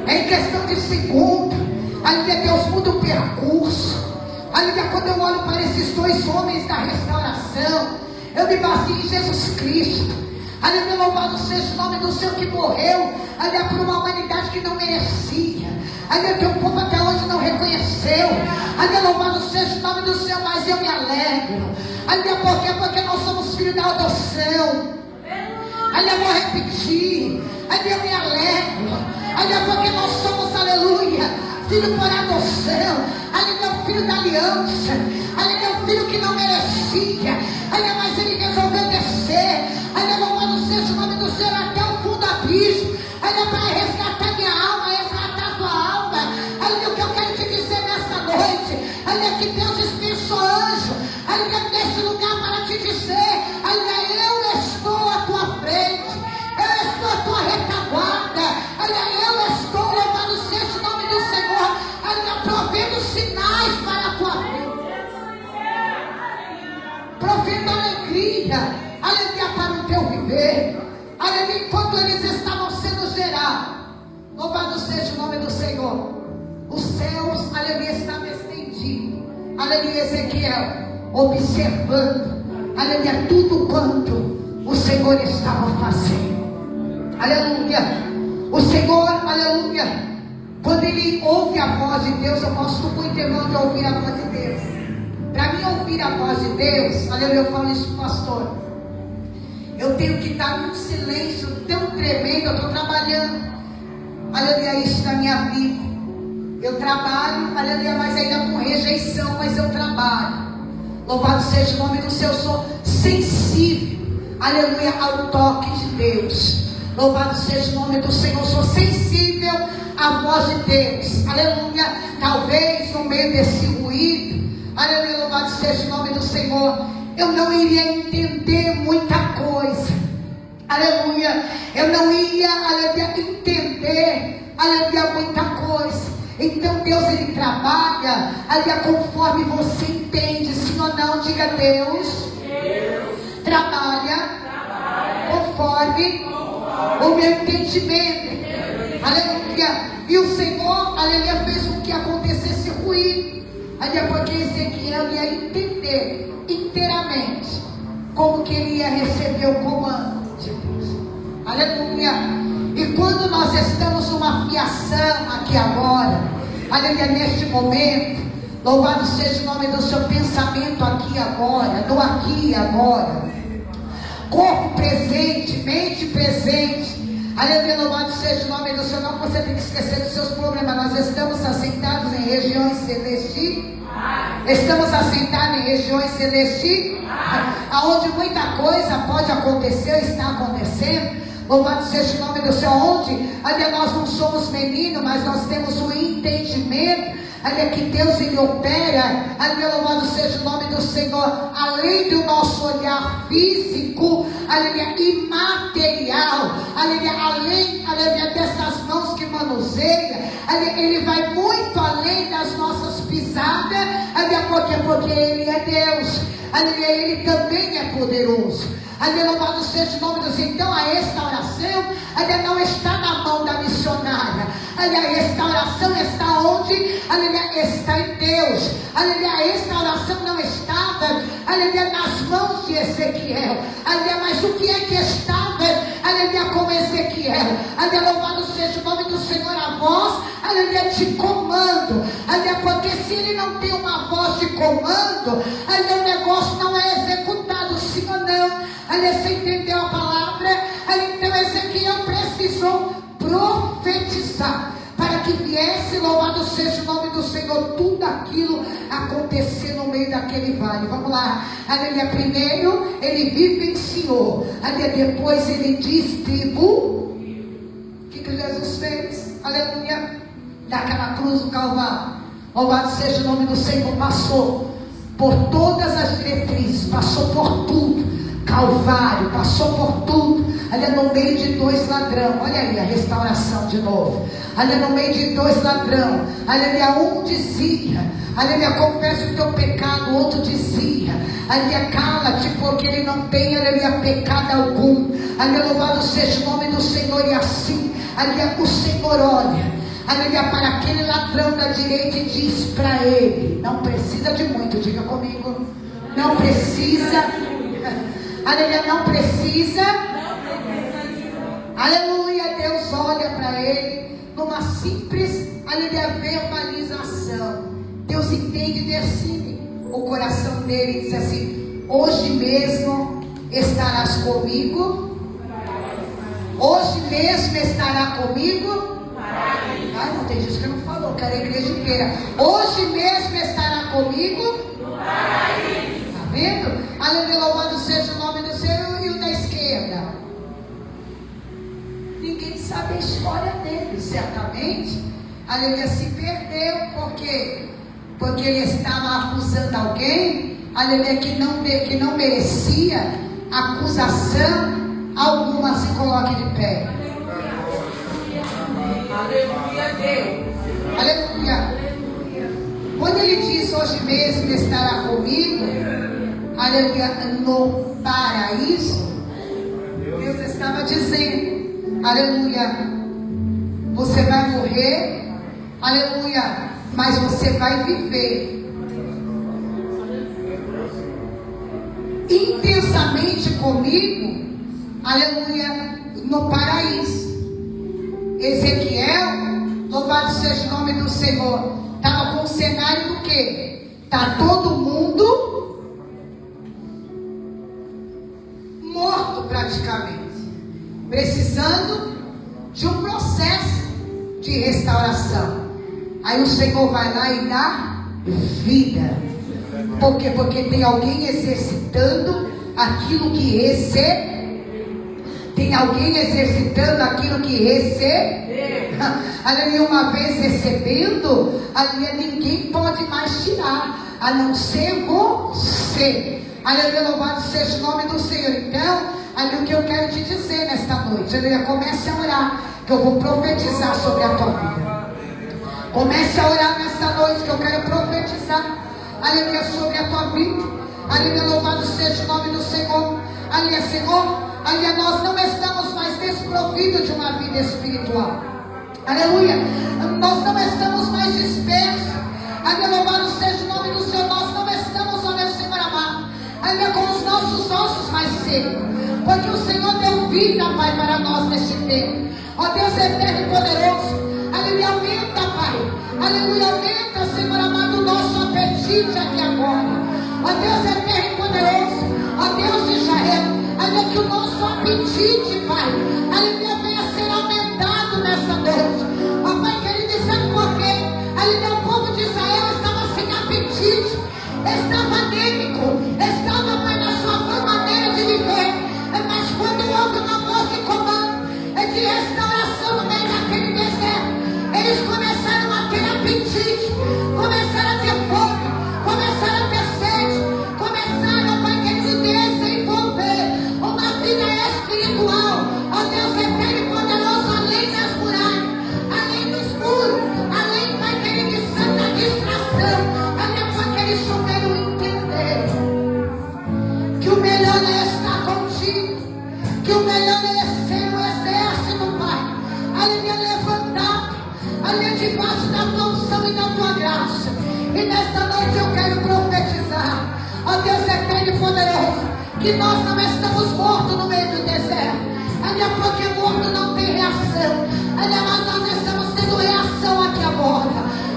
é em questão de segundo, aleluia, Deus muda o percurso, aleluia, quando eu olho para esses dois homens da restauração, eu me baseio em Jesus Cristo, aleluia, louvado seja o nome do Senhor que morreu, aleluia, por uma humanidade que não merecia, aleluia, que o povo até hoje não reconheceu, aleluia, louvado seja o nome do Senhor, mas eu me alegro, aleluia, porque nós somos filhos da adoção, aleluia, vou repetir, aleluia, eu me alegro, aleluia, porque nós somos, aleluia, filho por adoção, aleluia, o filho da aliança, aleluia, o filho que não merecia, aleluia, mas ele resolveu descer, aleluia, louvado seja o nome do Senhor até o fundo do abismo, aleluia, para resgatar minha alma, resgatar tua alma, aleluia, o que eu quero te dizer nesta noite, aleluia, que Deus dispensou anjo, aleluia, neste lugar para te dizer, aleluia, eu estou à tua frente, eu estou à tua retaguarda, aleluia, eu estou, louvado seja o nome do Senhor, aleluia, provendo sinais para a tua vida, provendo alegria, aleluia, para o teu viver, aleluia, enquanto eles estavam sendo gerados, louvado seja o nome do Senhor, os céus, aleluia, estavam estendidos, aleluia, Ezequiel, observando, aleluia, tudo quanto o Senhor estava fazendo, aleluia, o Senhor, aleluia, quando ele ouve a voz de Deus, eu gosto muito, irmão, de ouvir a voz de Deus. Para mim ouvir a voz de Deus, aleluia, eu falo isso, pastor, eu tenho que estar num silêncio tão tremendo, eu estou trabalhando, aleluia, isso na minha vida, eu trabalho, aleluia, mas ainda com rejeição, mas eu trabalho, louvado seja o nome do Senhor, eu sou sensível, aleluia, ao toque de Deus, louvado seja o nome do Senhor, eu sou sensível à voz de Deus, aleluia, talvez no meio desse ruído, aleluia, louvado seja o nome do Senhor, eu não iria entender muita coisa, aleluia, eu não ia, aleluia, entender, aleluia, muita coisa, então Deus, ele trabalha, aleluia, conforme você entende, sim ou não, diga Deus trabalha conforme o meu entendimento, aleluia, e o Senhor, aleluia, fez com que acontecesse ruído, aleluia, porque Ezequiel ia entender inteiramente como que ele ia receber o comando de Deus, aleluia, e quando nós estamos numa fiação aqui agora, aleluia, neste momento, louvado seja o nome do seu pensamento aqui agora, no aqui e agora, corpo presente, mente presente, aleluia, louvado seja o nome do Senhor, não você tem que esquecer dos seus problemas, nós estamos assentados em regiões celestiais, estamos assentados em regiões celestiais, aonde muita coisa pode acontecer, está acontecendo, louvado seja o nome do Senhor, onde, aleluia, nós não somos meninos, mas nós temos um entendimento, aleluia, que Deus ele opera, aleluia, louvado seja o nome do Senhor. Senhor, além do nosso olhar físico, aleluia, imaterial, aleluia, além, aleluia, dessas mãos que manuseia, aleluia, Ele vai muito além das nossas pisadas, aleluia, porque Ele é Deus, aleluia, Ele também é poderoso. Aleluia, louvado seja o nome do Senhor. Então a restauração, aleluia, não está na mão da missionária. Aleluia, a restauração está onde? Aleluia, está em Deus. Aleluia, a restauração não estava, aleluia, nas mãos de Ezequiel. Aleluia, mas o que é que estava, aleluia, com Ezequiel? Aleluia, louvado seja o nome do Senhor, a voz, aleluia, de comando. Aleluia, porque se ele não tem uma voz de comando, aleluia, o negócio não é executado, sim ou não? Aleluia, você entendeu a palavra? Aleluia, então Ezequiel precisou profetizar para que viesse, louvado seja o nome do Senhor, tudo aquilo acontecer no meio daquele vale. Vamos lá, aleluia. Primeiro ele vivenciou, aleluia, depois ele distribuiu. O que Jesus fez? Aleluia, daquela cruz do Calvário, louvado seja o nome do Senhor, passou por todas as diretrizes, passou por tudo. Calvário, passou por tudo, ali no meio de dois ladrões. Olha aí a restauração de novo. Ali no meio de dois ladrões, ali um dizia, ali confessa o teu pecado, o outro dizia, ali cala-te, porque ele não tem, ali pecado algum. Ali louvado seja o nome do Senhor. E assim, ali o Senhor olha, aleluia, para aquele ladrão da direita e diz para ele: não precisa de muito, diga comigo, não precisa. Aleluia, não precisa. Aleluia, Deus olha para ele numa simples, aleluia, verbalização. Deus entende e decide o coração dele e diz assim: hoje mesmo estarás comigo. Hoje mesmo estará comigo. Ai, não tem gente que não falou, quero a igreja inteira. Hoje mesmo estará comigo. Está vendo? Aleluia, louvado seja o nome do Senhor. E o da esquerda? Ninguém sabe a história dele, certamente. Aleluia, se perdeu, porque ele estava acusando alguém, aleluia, que não merecia acusação alguma. Se coloque de pé. Aleluia, Deus. Aleluia. Quando ele diz hoje mesmo estará comigo, aleluia, no paraíso, Deus estava dizendo, aleluia, você vai morrer, aleluia, mas você vai viver intensamente comigo, aleluia, no paraíso. Ezequiel, louvado seja o nome do Senhor, estava com um cenário do quê? Está todo mundo morto praticamente, precisando de um processo de restauração. Aí o Senhor vai lá e dá vida. Por quê? Porque tem alguém exercitando aquilo que recebe. Tem alguém exercitando aquilo que recebe. Aleluia, uma vez recebendo, aleluia, ninguém pode mais tirar, a não ser você. Aleluia, louvado seja o nome do Senhor. Então, aleluia, o que eu quero te dizer nesta noite, aleluia, comece a orar, que eu vou profetizar sobre a tua vida. Comece a orar nesta noite, que eu quero profetizar, aleluia, sobre a tua vida. Aleluia, louvado seja o nome do Senhor. Aleluia, Senhor, aleluia, nós não estamos mais desprovidos de uma vida espiritual. Aleluia, nós não estamos mais dispersos. Aleluia, louvado seja o nome do Senhor. Nós não estamos, ó meu Senhor amado, aleluia, com os nossos ossos mais secos, porque o Senhor deu vida, Pai, para nós neste tempo. Ó Deus eterno e poderoso, aleluia, aumenta, Pai, aleluia, aumenta, Senhor amado, o nosso apetite aqui agora. Ó Deus eterno e poderoso, ó Deus de Israel, aleluia, que o nosso apetite, Pai, aleluia, venha ser aumentado nesta noite. Ó Pai querido, sabe por quê? Aleluia, o povo de Israel estava sem apetite, estava anêmico, estava, Pai, na sua maneira de viver. Mas quando houve uma voz de comando, de restauração no meio daquele deserto, eles começaram a ter apetite, começaram a ter fome, começaram a ter sede, que nós não estamos mortos no meio do deserto. Aleluia, porque morto não tem reação. Aleluia, mas nós estamos tendo reação aqui agora.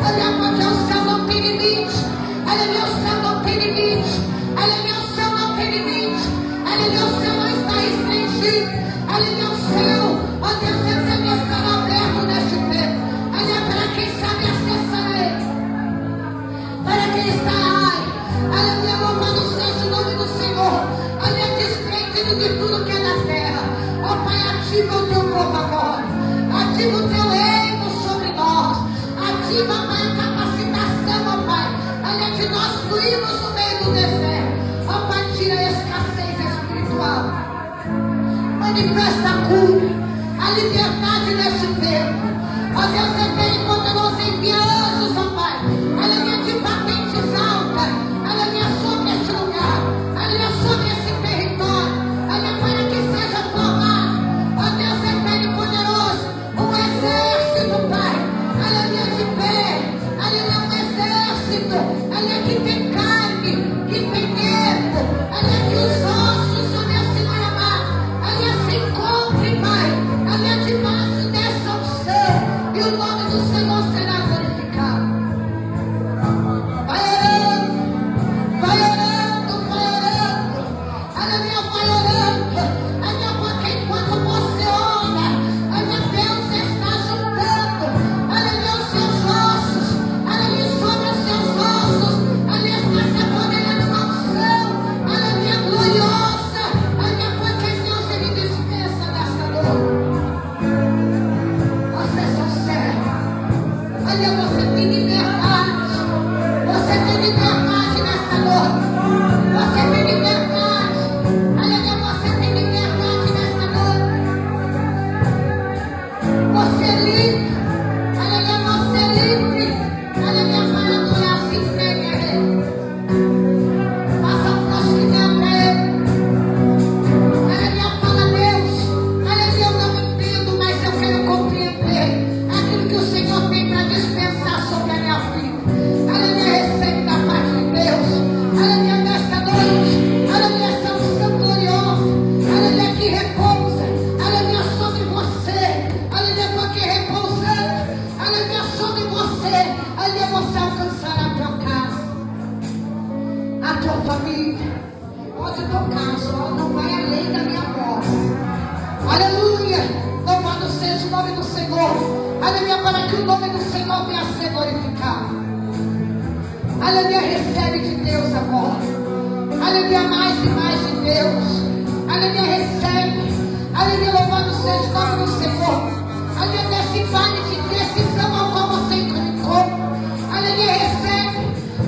Aleluia, porque o céu não tem limite. Aleluia, o céu não tem limite. Aleluia, o céu não tem limite. Aleluia, o céu não está restringido. Aleluia, o céu, ó Deus, deve estar aberto neste tempo. Aleluia, para quem sabe acessar ele. Para quem está, aleluia, louvado seja o nome do Senhor. Aleluia, desprendido de tudo que é da terra. Ó Pai, ativa o teu povo agora. Ativa o teu reino sobre nós. Ativa, Pai, a capacitação, ó Pai. Aleluia, de nós fluirmos no meio do deserto. Ó Pai, tira a escassez espiritual. Manifesta a cura, a liberdade neste tempo. Ó Deus eterno, quando nós envia anjos, ó Pai, aleluia, de patentes altas, aleluia, sobre este lugar, aleluia, sobre esse território, aleluia, para que seja formado, ó Deus eterno e poderoso, um exército, Pai, aleluia, de pé, aleluia, um exército, aleluia, que tem carne, que tem nervo, aleluia, que os ossos, ó meu Senhor amado, aleluia, se encontrem, Pai, aleluia, debaixo dessa unção. E o nome do Senhor será glorificado. Vai orando, vai orando, vai orando. Aleluia, vai orando. Aleluia, porque enquanto você ora, aleluia, Deus está juntando, aleluia, os seus ossos, aleluia, sobre os seus ossos, aleluia, está se apoderando uma unção, aleluia, gloriosa, aleluia, porque Deus ele dispensa nesta noite. Olha, você tem liberdade. Você tem liberdade nessa noite. Você tem liberdade. Olha, você tem liberdade nessa noite. Você é livre. Olha, você é livre. Olha, para adorar, se entregue a Ele. Faça um prostinão para Ele. Olha, fala a Deus. Olha, eu não entendo, mas eu quero compreender aquilo que o Senhor tem para dispensar sobre a minha vida. Aleluia, recebe da parte de Deus. Aleluia, nesta noite. Aleluia, essa unção gloriosa. Aleluia, que repousa. Aleluia, sobre você. Aleluia, porque repousando. Aleluia, sobre você. Aleluia, você alcançará a tua casa, a tua família. Pode tocar, só não vai além da minha voz. Aleluia, louvado seja o nome do Senhor. Aleluia, para que o nome do Senhor venha a ser glorificado. Aleluia, recebe de Deus agora. Aleluia, mais e mais de Deus. Aleluia, recebe. Aleluia, louvado seja o nome do Senhor. Aleluia, desse vale de decisão ao qual você encontrou. Aleluia, recebe.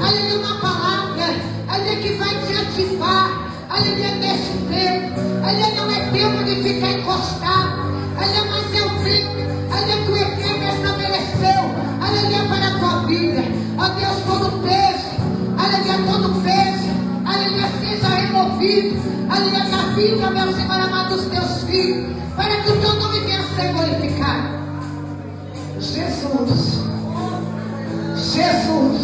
Aleluia, uma palavra. Aleluia, que vai te ativar. Aleluia, neste tempo. Aleluia, não é tempo de ficar encostado. Aleluia, mas é o tempo. Aleluia, que o Eterno estabeleceu. Aleluia, para a tua vida. Ó Deus, todo peso. Aleluia, todo peso. Aleluia, seja removido. Aleluia, da vida, meu Senhor amado, dos teus filhos. Para que o teu nome venha a ser glorificado. Jesus. Jesus.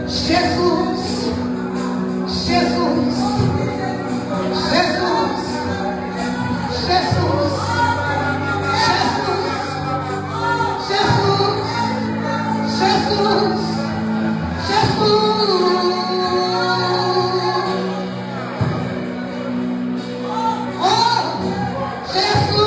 Jesus. Jesus. Jesus. Jesus. Jesus. Jesus. Oh, Jesus.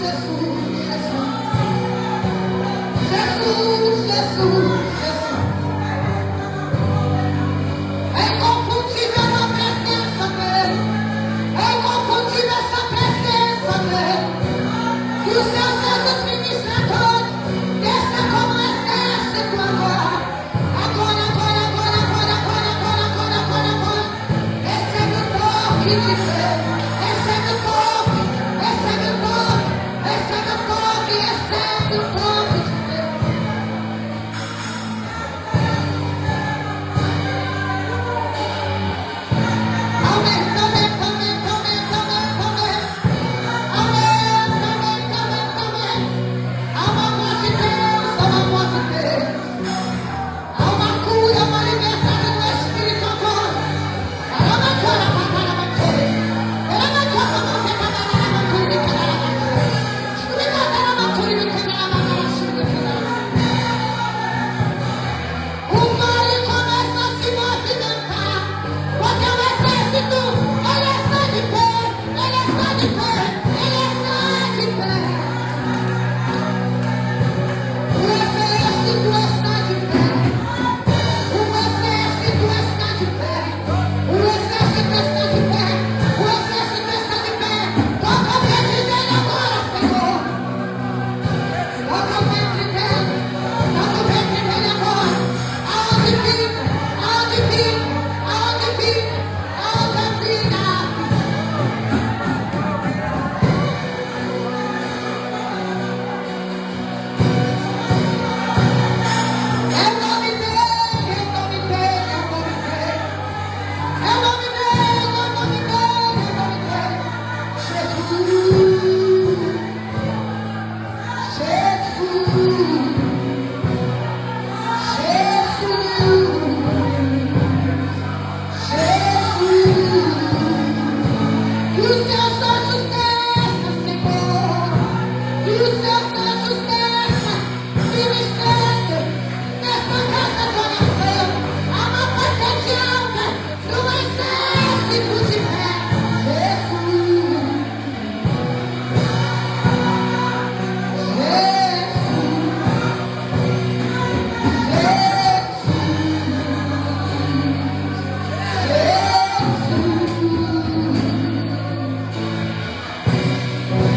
Jesus, Jesus, Jesus.